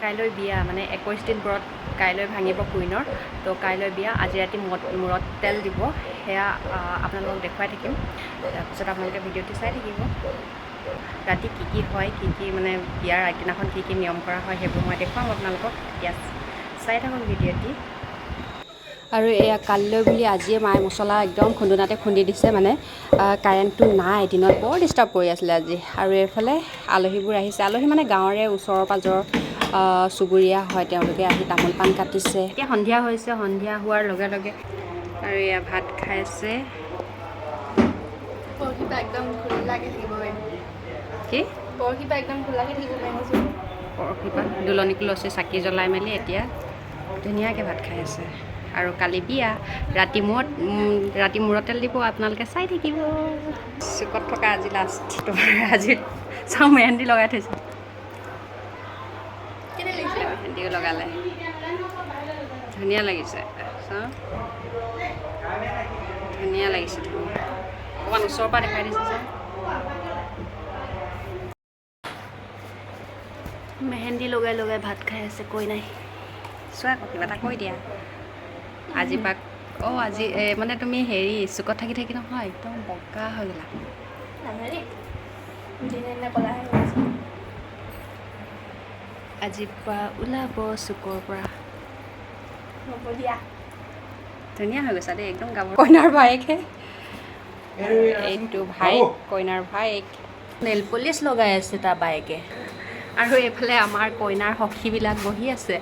কাইলৈ বিয়া মানে 21 দিন ব্ৰত কাইলৈ ভাঙিব কুইনৰ তো কাইলৈ বিয়া আজি ৰাতি মূৰত তেল দিব সেয়া আপোনালোকক দেখুৱাই থাকিম তাৰপিছত আপোনালোকে ভিডিঅ'টো চাই থাকিব ৰাতি কি হয় কি মানে বিয়াৰ আগদিনাখন কি নিয়ম কৰা হয় সেইবোৰ মই দেখুৱাম আপোনালোকক এতিয়া চাই থাকক ভিডিঅ'টি আৰু এয়া কালিলৈ বুলি আজিয়ে মায়ে মছলা একদম খুন্দুনাতে খুন্দি দিছে মানে কাৰেণ্টটো নাই দিনত বৰ ডিষ্টাৰ্ব কৰি আছিলে আজি আৰু এইফালে আলহীবোৰ আহিছে আলহী মানে গাঁৱৰে ওচৰৰ পাজৰ চুবুৰীয়া হয় তেওঁলোকে আহি তামোল পাণ কাটিছে এতিয়া সন্ধিয়া হৈছে সন্ধিয়া হোৱাৰ লগে লগে আৰু এয়া ভাত খাইছে পৰকিপা একদম খোলাকৈ থাকিব পাৰিম কি পৰকিপা একদম খোলাকৈ থাকিব পাৰিম পৰকিপা দুলনি কুলচি চাকি জ্বলাই মেলি এতিয়া ধুনীয়াকৈ ভাত খাই আছে আৰু কালি বিয়া ৰাতি মূৰত তেল দিব আপোনালোকে চাই থাকিব চুকত থকা আজি লাষ্ট তোমাৰ আজি চাওঁ মেহেন্দি লগাই থৈছে মেহেন্দিও লগালে ধুনীয়া লাগিছে চাওঁ ধুনীয়া লাগিছে অকণমান ওচৰৰ পৰা দেখাই দিছে চাওঁ মেহেন্দি লগাই লগাই ভাত খাই আছে কৈ নাই চোৱা আকৌ কিবা এটা কৈ দিয়া আজি পাক আজি মানে তুমি হেৰি চুকত থাকি নহয় একদম বগা হৈ গ'লা আজিৰ পৰা ওলাব চুকৰ পৰা হ'ব দিয়া ধুনীয়া হৈ গৈছা দেই একদম গাব কইনাৰ ভায়েকহে এইটো ভায়েক কইনাৰ ভায়েক নেল পলিচ লগাই আছে তাৰ বায়েকে আৰু এইফালে আমাৰ কইনাৰ সখীবিলাক বহি আছে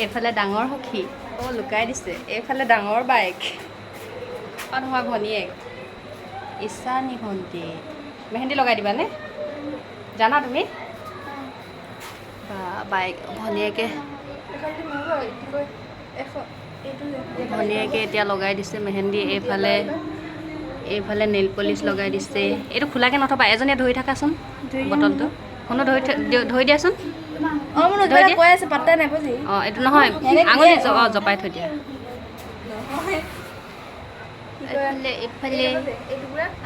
এইফালে ডাঙৰ সখী লুকাই দিছে এইফালে ডাঙৰ বায়েক নহয় ভনীয়েক ইছানী ভণ্টি মেহেন্দি লগাই দিবানে জানা তুমি বায়েক ভনীয়েকে এতিয়া লগাই দিছে মেহেন্দি এইফালে নেইল পলিচ লগাই দিছে এইটো খোলাকৈ নথবা এজনীয়ে ধৰি থাকাচোন বটলটো শুনো ধৰি দিয়াচোন কৈ আছে পাত্তা নাই এইটো নহয় আঙুলি জপাই থৈ দিয়া এইফালে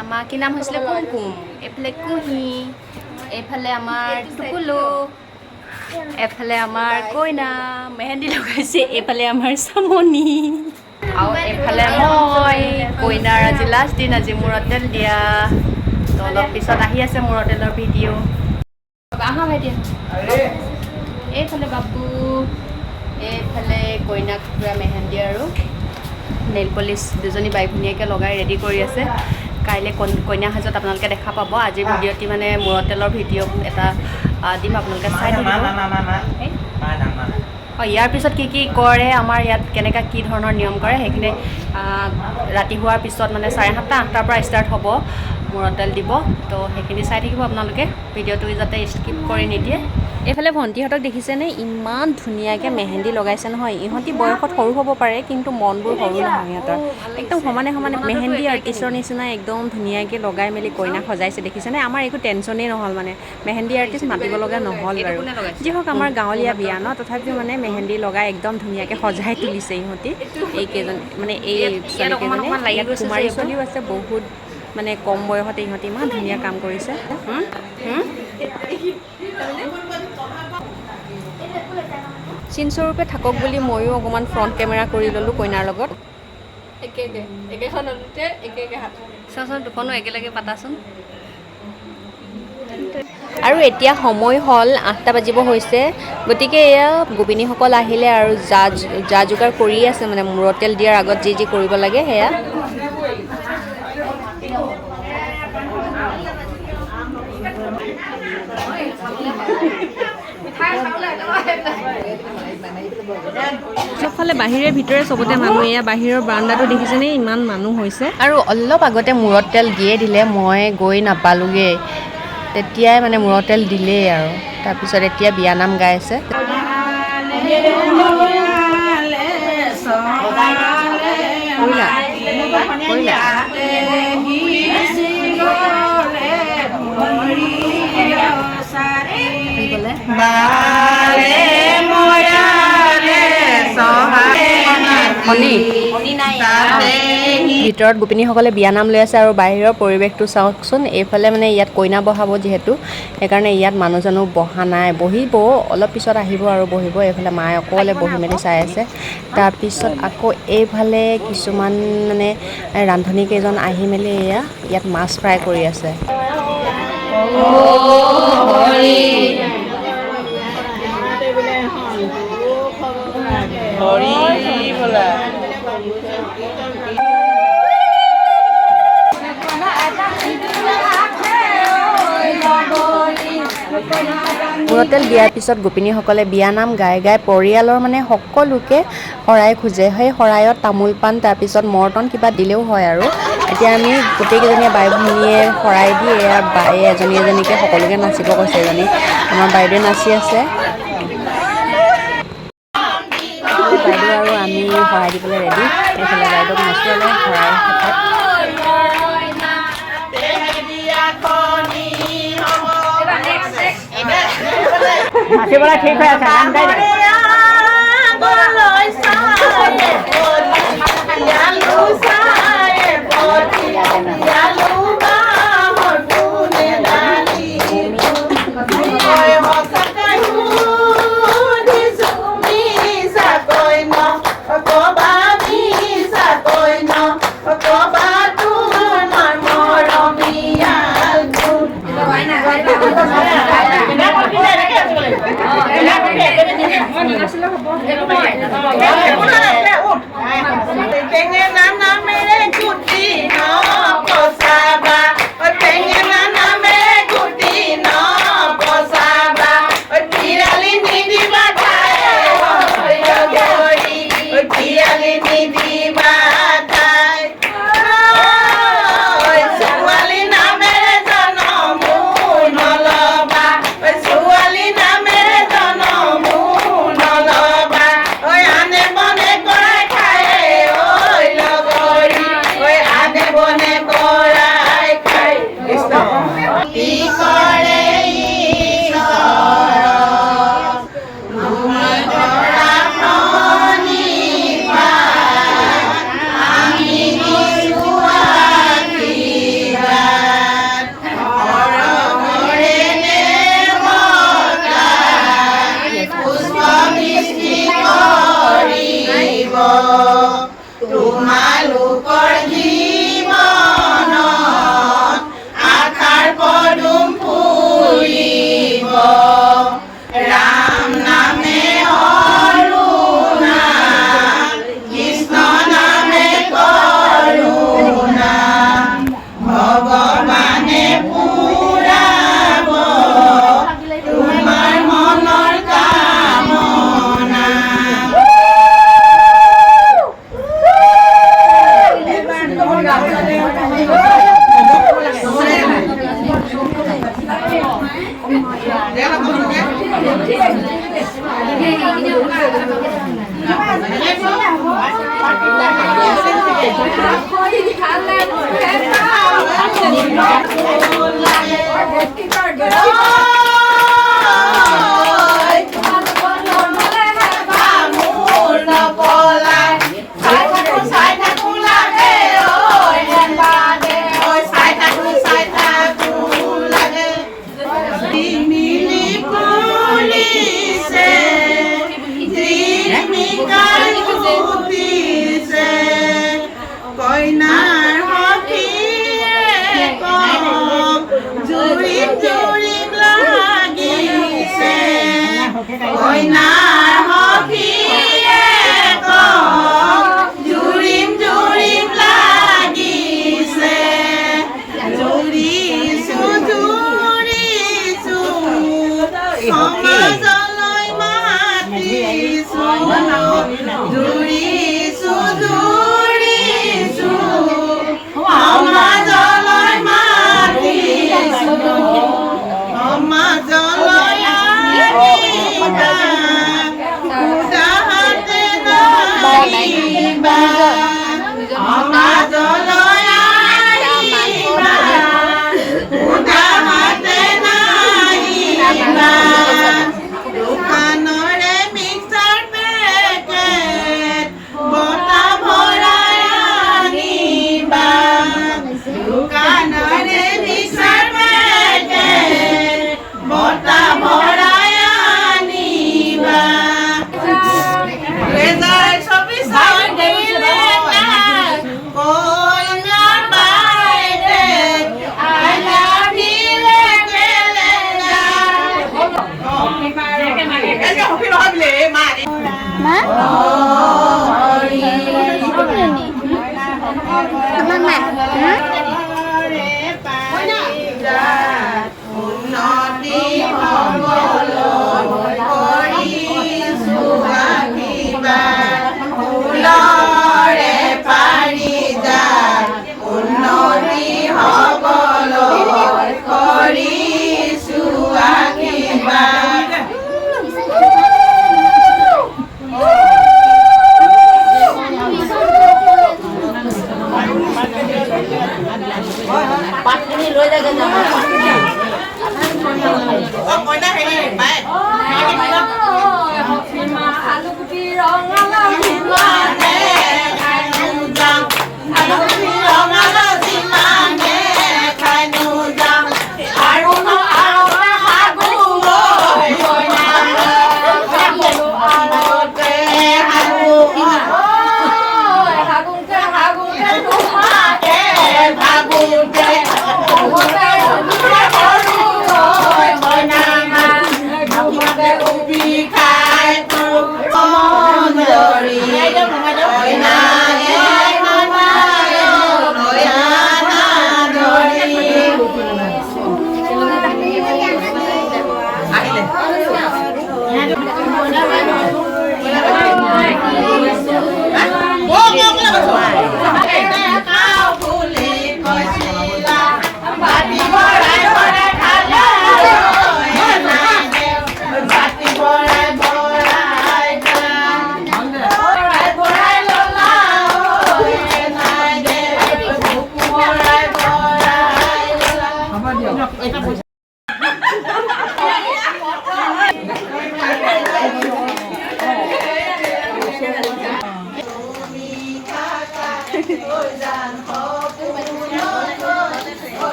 আমাৰ কি নাম হৈছিলে কুমকুম এইফালে কুহি এইফালে আমাৰ টুকুলু এফালে আমাৰ কইনা মেহেন্দি লগাইছে এইফালে আমাৰ চামনি আৰু এইফালে মই কইনাৰ আজি লাষ্ট দিন আজি মূৰত তেল দিয়া তো অলপ পিছত আহি আছে মূৰত তেলৰ ভিডিঅ' আহা ভাইটি এইফালে বাবু এইফালে কইনাক পুৰা মেহেন্দি আৰু নেইল পলিচ দুজনী বাই ভনীয়েকে লগাই ৰেডি কৰি আছে কাইলৈ কইনা সাজত আপোনালোকে দেখা পাব আজিৰ ভিডিঅ'টি মানে মূৰত তেলৰ ভিডিঅ' এটা দিম আপোনালোকে চাই থাকিব ইয়াৰ পিছত কি কৰে আমাৰ ইয়াত কেনেকৈ কি ধৰণৰ নিয়ম কৰে সেইখিনি ৰাতি হোৱাৰ পিছত মানে 7:30 8টাৰ পৰা ষ্টাৰ্ট হ'ব মূৰত তেল দিব তো সেইখিনি চাই থাকিব আপোনালোকে ভিডিঅ'টো যাতে স্কিপ কৰি নিদিয়ে এইফালে ভণ্টিহঁতক দেখিছেনে ইমান ধুনীয়াকৈ মেহেন্দি লগাইছে নহয় ইহঁতি বয়সত সৰু হ'ব পাৰে কিন্তু মনবোৰ সৰু নহয় সিহঁতৰ একদম সমানে মেহেন্দি আৰ্টিষ্টৰ নিচিনা একদম ধুনীয়াকৈ লগাই মেলি কইনাক সজাইছে দেখিছেনে আমাৰ একো টেনশ্যনেই নহ'ল মানে মেহেন্দি আৰ্টিষ্ট মাতিব লগা নহ'ল বাৰু যি হওক আমাৰ গাঁৱলীয়া বিয়া ন তথাপিও মানে মেহেন্দি লগাই একদম ধুনীয়াকৈ সজাই তুলিছে ইহঁতি এইকেইজন মানে এই ছোৱালীকেইজনী ইয়াত কুমাৰী ছোৱালীও আছে বহুত মানে কম বয়সতে ইহঁতি ইমান ধুনীয়া কাম কৰিছে চিনস্বৰূপে থাকক বুলি ময়ো অকণমান ফ্ৰণ্ট কেমেৰা কৰি ল'লোঁ কইনাৰ লগত চাচোন দুখনো একেলগে পাতাচোন আৰু এতিয়া সময় হ'ল 8টা বাজিব হৈছে গতিকে এয়া গোপিনীসকল আহিলে আৰু যা যোগাৰ কৰি আছে মানে মূৰত তেল দিয়াৰ আগত যি কৰিব লাগে সেয়া চবফালে বাহিৰে ভিতৰে চবতে মানুহ এয়া বাহিৰৰ বাৰাণ্ডাটো দেখিছেনে ইমান মানুহ হৈছে আৰু অলপ আগতে মূৰত তেল দিয়ে দিলে মই গৈ নাপালোঁগৈ তেতিয়াই মানে মূৰত তেল দিলেই আৰু তাৰপিছত এতিয়া বিয়ানাম গাই আছে ভিতৰত গোপিনীসকলে বিয়ানাম লৈ আছে আৰু বাহিৰৰ পৰিৱেশটো চাওকচোন। এইফালে মানে ইয়াত কইনা বহাব যিহেতু, সেইকাৰণে ইয়াত মানুহজনো বহা নাই, বহিব অলপ পিছত আহিব আৰু বহিব। এইফালে মায়ে অকলে বহি মেলি চাই আছে। তাৰপিছত আকৌ এইফালে কিছুমান মানে ৰান্ধনীকেইজন আহি মেলি ইয়াত মাছ ফ্ৰাই কৰি আছে। মূৰতেল দিয়াৰ পিছত গোপিনীসকলে বিয়ানাম গাই গাই পৰিয়ালৰ মানে সকলোকে শৰাই খোজে। সেই শৰাইত তামোল পাণ তাৰপিছত মৰ্টন কিবা দিলেও হয় আৰু। এতিয়া আমি গোটেইকেইজনীয়ে বাই ভনীয়ে শৰাই দি বায়ে এজনী এজনীকৈ সকলোকে নাচিব কৈছে। এজনী আমাৰ বাইদেৱে নাচি আছে। বাইদেউ আৰু আমি শৰাই দিবলৈ ৰেডি। এইফালে বাইদেউক নচুৱালে শৰাই হাতত। নাচিবলৈ ঠিক হৈ আছে, গান গাই দে।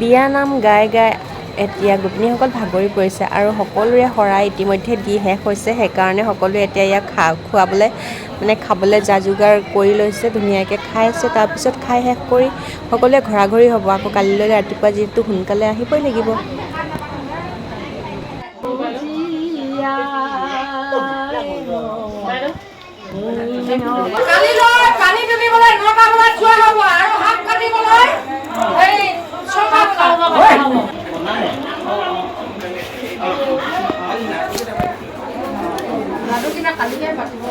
বিয়া নাম গাই গাই এতিয়া গোপিনীসকল ভাগৰি পৰিছে আৰু সকলোৰে শৰাই ইতিমধ্যে দি শেষ হৈছে। সেইকাৰণে সকলোৱে এতিয়া ইয়াক খুৱাবলৈ মানে খাবলৈ যা যোগাৰ কৰি লৈছে, ধুনীয়াকৈ খাই আছে। তাৰপিছত খাই শেষ কৰি সকলোৱে ঘৰা-ঘৰি হ'ব। আকৌ কালিলৈ ৰাতিপুৱা যিহেতু সোনকালে আহিবই লাগিব। পানী তুলিবলৈ 9টা বজাত যোৱা হ'ব আৰু শাক কাটিবলৈ এই 6টা বজাত হ'ব। লাডু কিনা কালিয়ে পাতিব।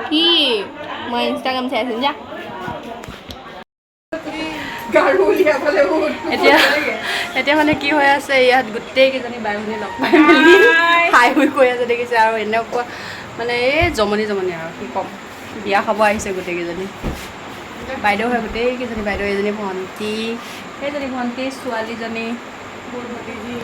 কি মই ইনষ্টাগ্ৰাম চাই আছো যা এতিয়া মানে কি হৈ আছে, ইয়াত গোটেইকেইজনী বাই ভনী লগ পাই মেলি খাই শুই কৈ আছে দেখিছে। আৰু এনেকুৱা মানে এই জমনি আৰু কি ক'ম, বিয়া খাব আহিছে গোটেইকেইজনী। বাইদেউ হয় গোটেইকেইজনী, বাইদেউ এজনী ভণ্টি, সেইজনী ভণ্টি, ছোৱালীজনী, মোৰ ভণ্টিজনী।